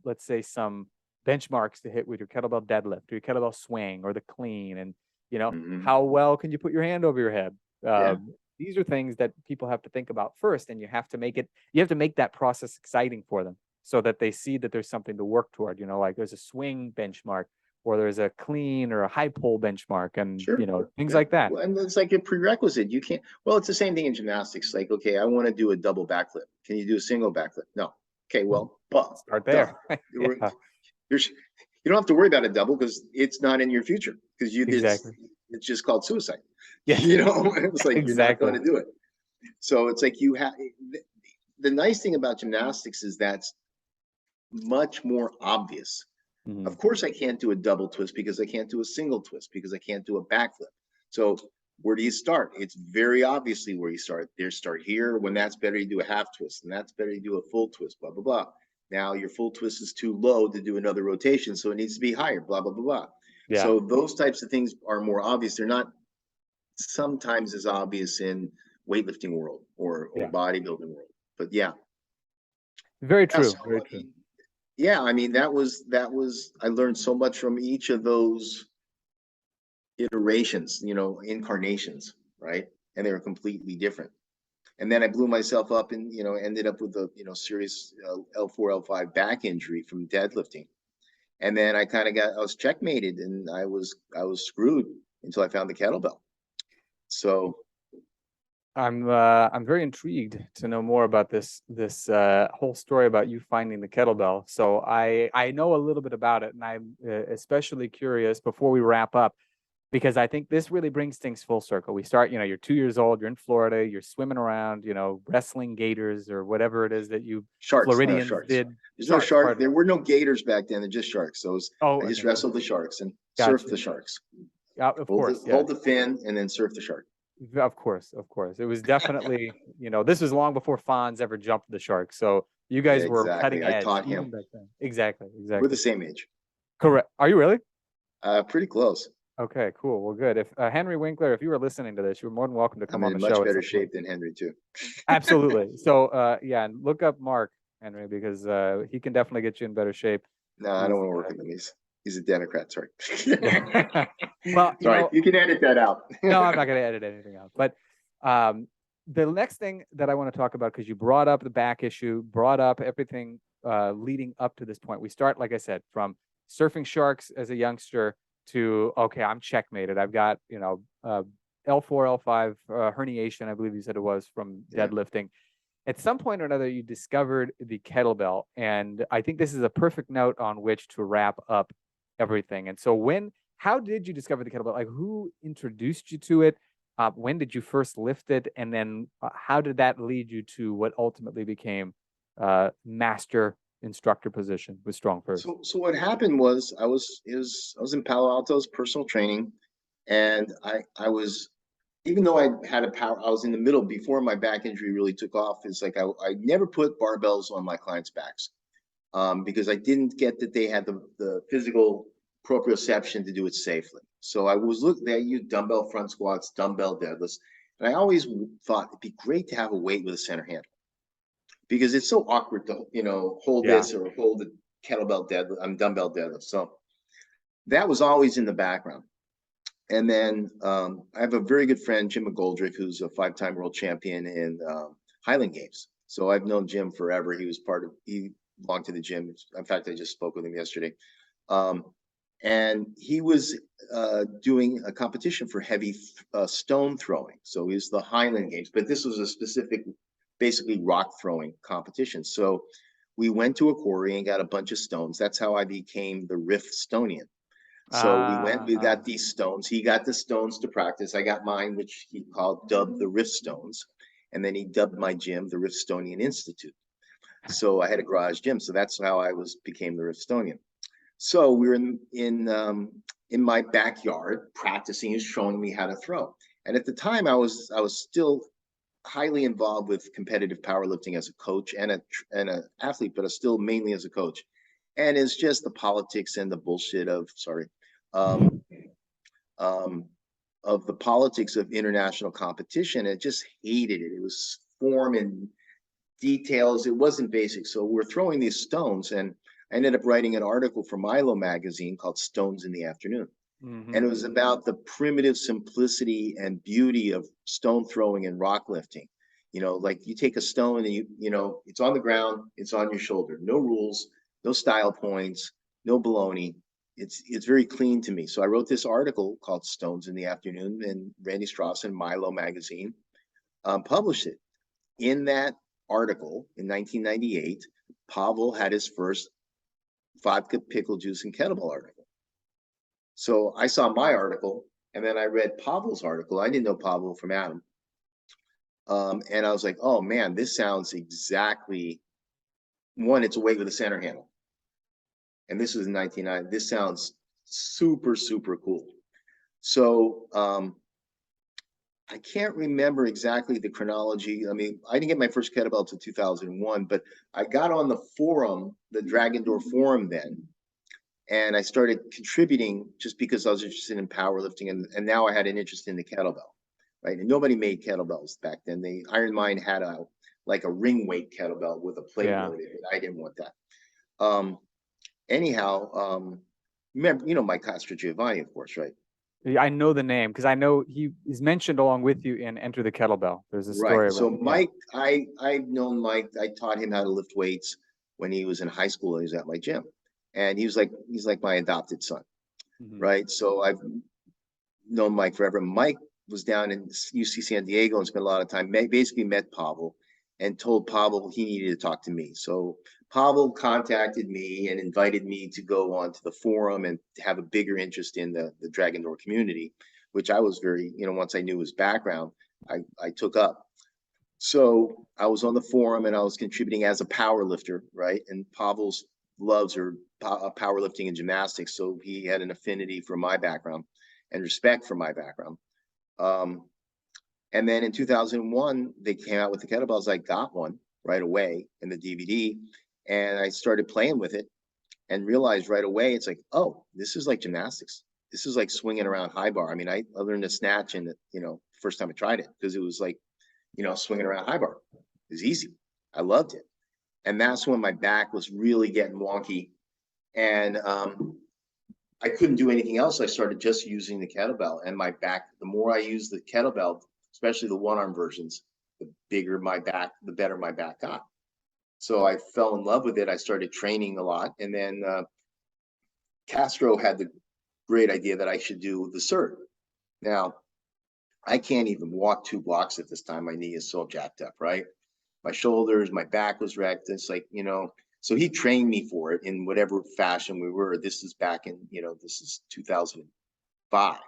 let's say some benchmarks to hit with your kettlebell deadlift or your kettlebell swing or the clean, and how well can you put your hand over your head." Yeah. These are things that people have to think about first, and you have to make that process exciting for them so that they see that there's something to work toward. Like there's a swing benchmark, or there's a clean or a high pull benchmark, and Sure. things like that. Well, and it's like a prerequisite. You can't. Well, it's the same thing in gymnastics. Like, okay, I want to do a double backflip. Can you do a single backflip? No. Okay, well, Start there. Yeah. You don't have to worry about a double because it's not in your future, because Exactly. it's just called suicide. Yeah. It's like you're not Exactly. going to do it. So it's like you have. The nice thing about gymnastics is that's much more obvious. Of course, I can't do a double twist because I can't do a single twist because I can't do a backflip. So where do you start? It's very obviously where you start. Start here. When that's better, you do a half twist, and that's better, you do a full twist. Blah blah blah. Now your full twist is too low to do another rotation, so it needs to be higher. Blah blah blah blah. Yeah. So those types of things are more obvious. They're not sometimes as obvious in weightlifting world or bodybuilding world. But yeah, very true. so, very true. Yeah, I mean that was I learned so much from each of those iterations, incarnations, right? And they were completely different. And then I blew myself up and ended up with a serious L4 L5 back injury from deadlifting. And then I was checkmated, and I was screwed until I found the kettlebell. So I'm very intrigued to know more about this whole story about you finding the kettlebell. So I know a little bit about it, and I'm especially curious before we wrap up, because I think this really brings things full circle. We start, you're 2 years old, you're in Florida, you're swimming around, wrestling gators or whatever it is that you Floridians did. There's no shark. There were no gators back then. They're just sharks. So I just wrestled the sharks and surfed the sharks. Of course, hold the fin and then surf the shark. Of course. It was definitely, this was long before Fonz ever jumped the shark. So you guys were cutting edge. I taught him. Back then. Exactly. We're the same age. Correct. Are you really? Pretty close. Okay, cool. Well, good. If Henry Winkler, if you were listening to this, you're more than welcome to come on the show. I'm in much better shape than Henry too. Absolutely. So and look up Mark, Henry, because he can definitely get you in better shape. No, I don't want to work with him. He's a Democrat. Sorry. Well, sorry, you can edit that out. No, I'm not going to edit anything out. But the next thing that I want to talk about, because you brought up the back issue, brought up everything leading up to this point. We start, like I said, from surfing sharks as a youngster to, okay, I'm checkmated. I've got, L4, L5 herniation, I believe you said it was, from deadlifting. At some point or another, you discovered the kettlebell. And I think this is a perfect note on which to wrap up everything. And so how did you discover the kettlebell? Like, who introduced you to it? When did you first lift it? And then how did that lead you to what ultimately became master instructor position with Strong First? So what happened was I was in Palo Alto's personal training, and I was, even though I had I was in the middle before my back injury really took off. It's like I never put barbells on my clients' backs because I didn't get that they had the physical proprioception to do it safely. So I was looking at dumbbell front squats, dumbbell deadlifts, and I always thought it'd be great to have a weight with a center handle, because it's so awkward to hold this or hold the kettlebell deadlift, dumbbell deadlift. So that was always in the background. And then I have a very good friend, Jim McGoldrick, who's a 5-time world champion in Highland Games. So I've known Jim forever. He belonged to the gym. In fact, I just spoke with him yesterday. And he was doing a competition for heavy stone throwing. So he was the Highland Games, but this was a specific basically rock throwing competitions. So we went to a quarry and got a bunch of stones. That's how I became the Riffstonian. So we got these stones. He got the stones to practice. I got mine, which he dubbed the Riff Stones. And then he dubbed my gym the Riffstonian Institute. So I had a garage gym. So that's how I became the Riffstonian. So we were in my backyard practicing and showing me how to throw. And at the time, I was still highly involved with competitive powerlifting as a coach and an athlete, but still mainly as a coach. And it's just the politics and the bullshit of the politics of international competition. I just hated it. It was form and details. It wasn't basic. So we're throwing these stones, and I ended up writing an article for Milo magazine called Stones in the Afternoon. And it was about the primitive simplicity and beauty of stone throwing and rock lifting. You know, like you take a stone and it's on the ground, it's on your shoulder. No rules, no style points, no baloney. It's very clean to me. So I wrote this article called Stones in the Afternoon, and Randy Strauss and Milo magazine published it. In that article in 1998, Pavel had his first vodka pickle juice and kettlebell article. So I saw my article, and then I read Pavel's article. I didn't know Pavel from Adam. And I was like, oh man, this sounds exactly, one, it's a weight with a center handle. And this was in 1990. This sounds super, super cool. So I can't remember exactly the chronology. I mean, I didn't get my first kettlebell until 2001, but I got on the forum, the Dragon Door forum then, and I started contributing just because I was interested in powerlifting, and now I had an interest in the kettlebell, right? And nobody made kettlebells back then. Iron Mind had a ring weight kettlebell with a plate loaded. I didn't want that. Anyhow, remember, Mike Castro Giovanni, of course, right? I know the name because I know he is mentioned along with you in Enter the Kettlebell. There's a story. Right. So Mike, I've known Mike. I taught him how to lift weights when he was in high school. He was at my gym, and he's like my adopted son, right? So I've known Mike forever. Mike was down in UC San Diego and spent a lot of time. Basically met Pavel and told Pavel he needed to talk to me. So Pavel contacted me and invited me to go onto the forum and have a bigger interest in the Dragon Door community, which I was very, once I knew his background, I took up. So I was on the forum and I was contributing as a power lifter, right? And Pavel's loves powerlifting and gymnastics. So he had an affinity for my background and respect for my background. And then in 2001, they came out with the kettlebells. I got one right away in the DVD, and I started playing with it and realized right away, it's like, oh, this is like gymnastics. This is like swinging around high bar. I mean, I learned to snatch in first time I tried it, because it was like, swinging around high bar. It was easy. I loved it. And that's when my back was really getting wonky. And I couldn't do anything else. I started just using the kettlebell, and my back, the more I used the kettlebell, especially the one-arm versions, the bigger my back, the better my back got. So I fell in love with it. I started training a lot. And then Castro had the great idea that I should do the cert. Now, I can't even walk 2 blocks at this time. My knee is so jacked up, right? My shoulders, my back was wrecked. It's like, so he trained me for it in whatever fashion we were. This is back in, this is 2005.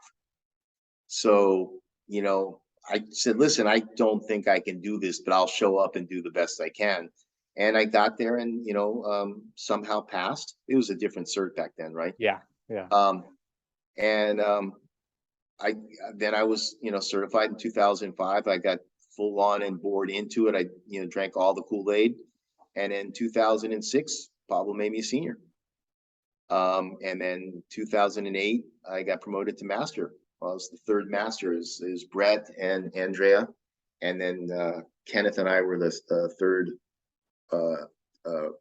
So, I said, listen, I don't think I can do this, but I'll show up and do the best I can. And I got there and, somehow passed. It was a different cert back then, right? Yeah. Yeah. Then I was, certified in 2005. I got full on and bored into it. I, drank all the Kool-Aid. And in 2006, Pablo made me a senior. And then 2008, I got promoted to master. Well, I was the third master. Is Brett and Andrea, and then Kenneth and I were the third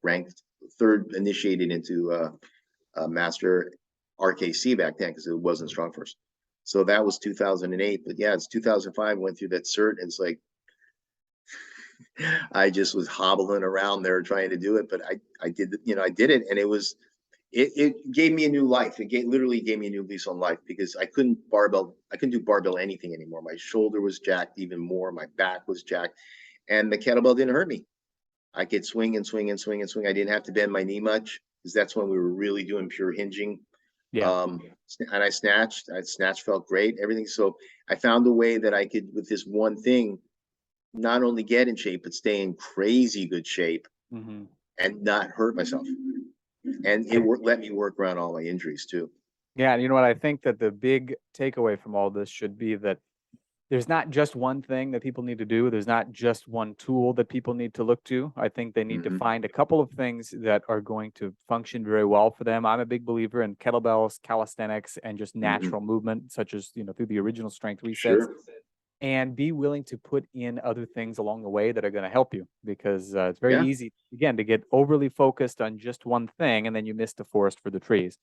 ranked, third initiated into master RKC back then, because it wasn't Strong First. So that was 2008. But yeah, it's 2005. Went through that cert, and it's like I just was hobbling around there trying to do it. But I did, I did it, and it gave me a new life. Literally gave me a new lease on life, because I couldn't do barbell anything anymore. My shoulder was jacked even more. My back was jacked. and the kettlebell didn't hurt me. I could swing and swing and swing and swing. I didn't have to bend my knee much because that's when we were really doing pure hinging. Yeah. And I snatched felt great, everything. So I found a way that I could, with this one thing, not only get in shape, but stay in crazy good shape and not hurt myself. And it let me work around all my injuries too. Yeah. And you know what? I think that the big takeaway from all this should be that there's not just one thing that people need to do. There's not just one tool that people need to look to. I think they need to find a couple of things that are going to function very well for them. I'm a big believer in kettlebells, calisthenics, and just natural movement, such as, through the original strength resets. And be willing to put in other things along the way that are going to help you, because it's very easy, again, to get overly focused on just one thing, and then you miss the forest for the trees.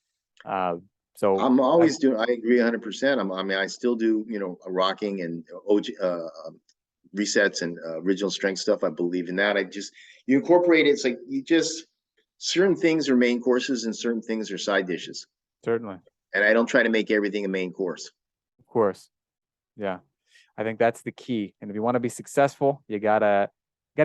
So I'm always doing, I agree 100%. I mean, I still do, a rocking and resets and original strength stuff. I believe in that. You incorporate it. It's like certain things are main courses and certain things are side dishes. Certainly. And I don't try to make everything a main course. Of course. Yeah. I think that's the key. And if you want to be successful, you gotta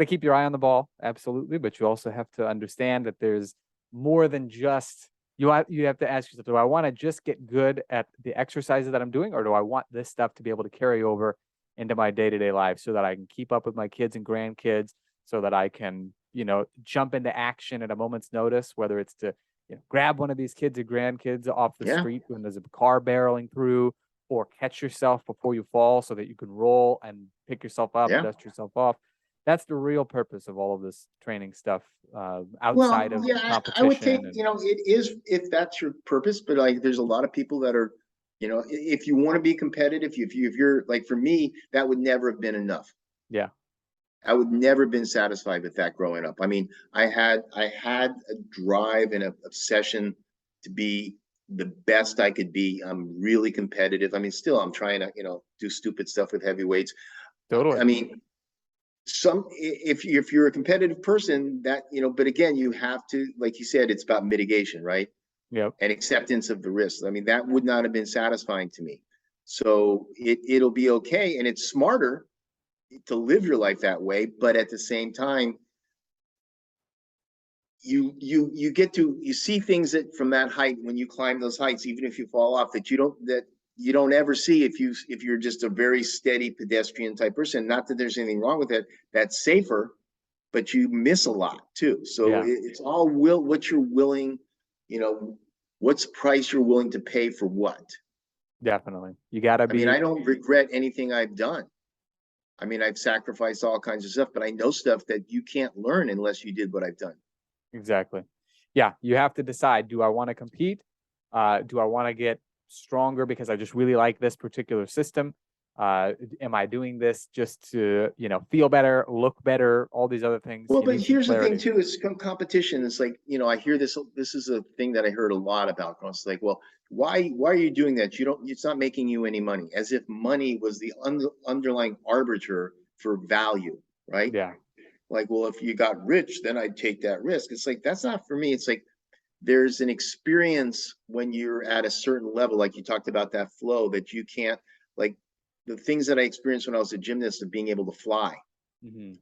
keep your eye on the ball. Absolutely. But you also have to understand that there's more than just, you have to ask yourself, do I want to just get good at the exercises that I'm doing, or do I want this stuff to be able to carry over into my day-to-day life so that I can keep up with my kids and grandkids, so that I can, jump into action at a moment's notice, whether it's to grab one of these kids or grandkids off the street when there's a car barreling through, or catch yourself before you fall so that you can roll and pick yourself up, dust yourself off. That's the real purpose of all of this training stuff, outside of competition. I would think, it is, if that's your purpose, but like, there's a lot of people that are, if you want to be competitive, if you're like, for me, that would never have been enough. Yeah. I would never have been satisfied with that growing up. I mean, I had a drive and an obsession to be the best I could be. I'm really competitive. I mean, still, I'm trying to, do stupid stuff with heavy weights. Totally. I mean, if you're a competitive person, that, but again, you have to, like you said, it's about mitigation, right? Yep. And acceptance of the risks. I mean, that would not have been satisfying to me. So it'll be okay. And it's smarter to live your life that way. But at the same time, you see things that from that height, when you climb those heights, even if you fall off, that you don't ever see if you're just a very steady pedestrian type person. Not that there's anything wrong with it. That's safer, but you miss a lot too. So it's all what you're willing, what's the price you're willing to pay for what. Definitely. You gotta be. I mean, I don't regret anything I've done. I mean, I've sacrificed all kinds of stuff, but I know stuff that you can't learn unless you did what I've done. Exactly. Yeah. You have to decide, do I want to compete? Do I want to get stronger because I just really like this particular system? Am I doing this just to, feel better, look better, all these other things? Well, but here's the thing too, is competition. It's like, I hear this is a thing that I heard a lot about. It's like, well, why are you doing that? It's not making you any money, as if money was the underlying arbiter for value, right? Yeah. Like, well, if you got rich, then I'd take that risk. It's like, that's not for me. It's like, there's an experience when you're at a certain level, like you talked about that flow, that you can't, like the things that I experienced when I was a gymnast of being able to fly,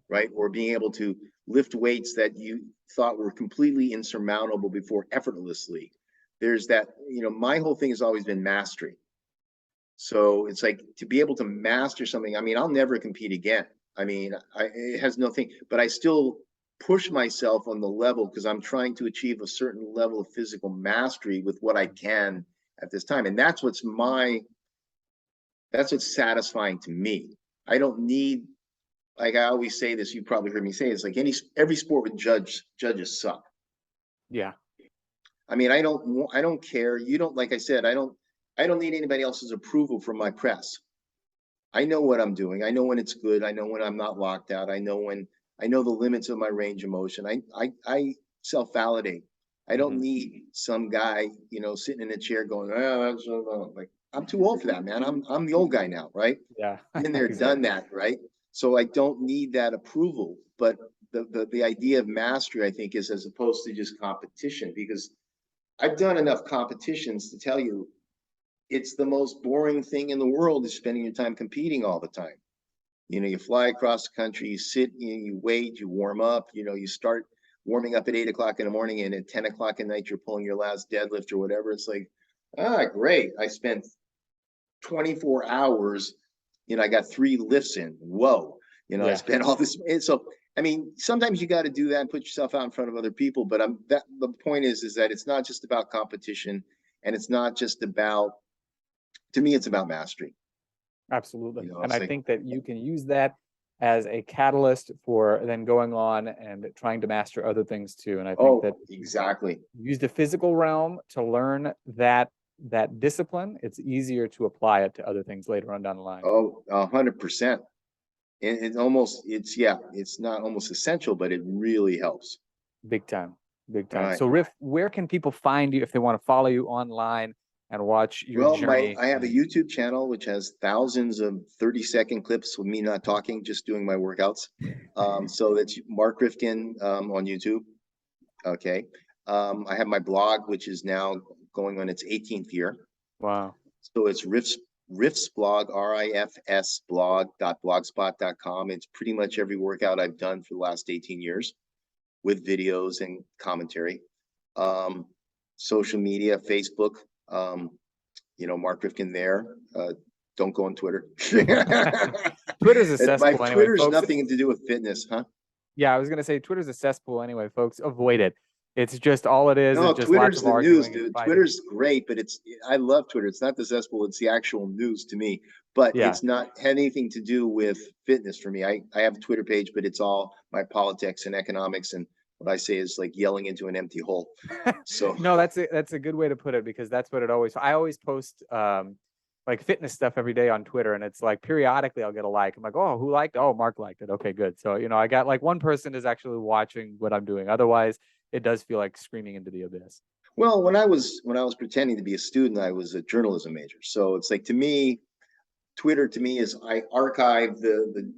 right? Or being able to lift weights that you thought were completely insurmountable before effortlessly. There's that, my whole thing has always been mastery. So it's like, to be able to master something. I mean, I'll never compete again. I mean, it has nothing, but I still push myself on the level because I'm trying to achieve a certain level of physical mastery with what I can at this time. And that's what's satisfying to me. I don't need, like I always say this, you probably heard me say, it's like every sport with judges suck. Yeah. I mean, I don't care. You don't, like I said, I don't need anybody else's approval from my press. I know what I'm doing. I know when it's good. I know when I'm not locked out. I know the limits of my range of motion. I self-validate. I don't need some guy, sitting in a chair going, that's like, I'm too old for that, man. I'm the old guy now, right? Yeah. Been there, done that, right? So I don't need that approval. But the idea of mastery, I think, is as opposed to just competition, because I've done enough competitions to tell you it's the most boring thing in the world is spending your time competing all the time. You fly across the country, you sit, you wait, you warm up, you start warming up at 8 o'clock in the morning, and at 10 o'clock at night, you're pulling your last deadlift or whatever. It's like, great. I spent 24 hours, I got 3 lifts in. Whoa. I spent all this. And so, I mean, sometimes you got to do that and put yourself out in front of other people. But the point is that it's not just about competition, and it's not just about, to me, it's about mastery. Absolutely. And I think that you can use that as a catalyst for then going on and trying to master other things too. And I think that exactly, use the physical realm to learn that discipline. It's easier to apply it to other things later on down the line. 100%. It's not almost essential, but it really helps. Big time. Right. So Riff, where can people find you if they want to follow you online and watch your journey? I have a YouTube channel which has thousands of 30-second clips with me not talking, just doing my workouts. So that's Mark Reifkind on YouTube. Okay. I have my blog, which is now going on its 18th year. Wow. So it's Riffs blog, RIFS blog.blogspot.com. It's pretty much every workout I've done for the last 18 years with videos and commentary. Social media, Facebook, Mark Reifkind there. Don't go on Twitter. Twitter's a cesspool anyway, Twitter's folks. nothing to do with fitness, huh? Yeah, I was gonna say Twitter's a cesspool anyway, folks. Avoid it. It's just all it is. No, just Twitter's the news, dude. Twitter's great, but I love Twitter. It's not the cesspool, it's the actual news to me. But it's not anything to do with fitness for me. I have a Twitter page, but it's all my politics and economics, and what I say is like yelling into an empty hole. So no, that's a good way to put it, because that's what I always post like fitness stuff every day on Twitter, and it's like periodically I'll get a like. I'm like, oh, who liked it? Oh, Mark liked it. Okay, good. So I got like one person is actually watching what I'm doing. Otherwise, it does feel like screaming into the abyss. Well, when I was pretending to be a student, I was a journalism major. So it's like, to me, Twitter to me is I archive the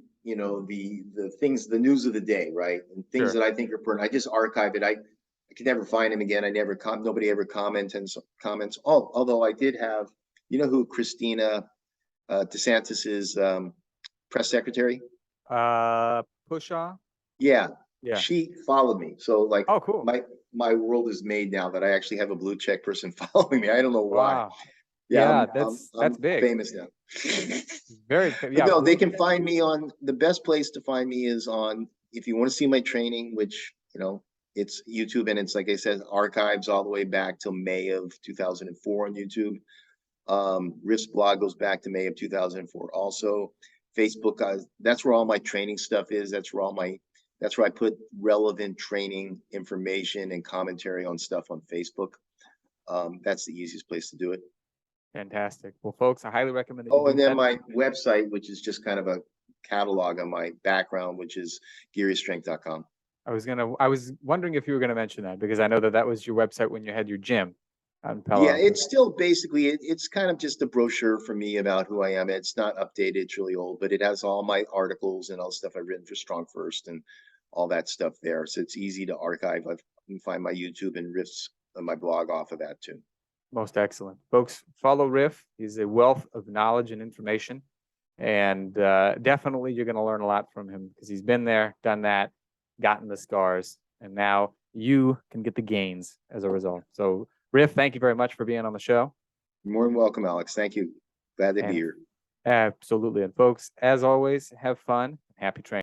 things, the news of the day, right? And things that I think are pertinent. I just archive it. I could never find them again. Nobody ever comments. Although I did have, who Christina DeSantis's press secretary? Pushaw? Yeah. She followed me. So like, oh, cool. My world is made now that I actually have a blue check person following me. I don't know why. Wow. Yeah, that's big. Famous now. Very yeah. No, they can find me on, the best place to find me is on, if you want to see my training, which it's YouTube, and it's, like I said, archives all the way back till May of 2004 on YouTube. Riff's blog goes back to May of 2004. Also, Facebook, that's where all my training stuff is. That's where I put relevant training information and commentary on stuff on Facebook. That's the easiest place to do it. Fantastic. Well, folks, I highly recommend that. Oh, and then my website, which is just kind of a catalog on my background, which is GaryStrength.com. I was wondering if you were going to mention that, because I know that was your website when you had your gym. Yeah, it's still basically, it's kind of just a brochure for me about who I am. It's not updated, it's really old, but it has all my articles and all the stuff I've written for Strong First and all that stuff there. So it's easy to archive. You can find my YouTube and Riffs on my blog off of that too. Most excellent. Folks, follow Riff. He's a wealth of knowledge and information. And definitely you're going to learn a lot from him, because he's been there, done that, gotten the scars, and now you can get the gains as a result. So Riff, thank you very much for being on the show. You're more than welcome, Alex. Thank you. Glad to be here. Absolutely. And folks, as always, have fun. Happy training.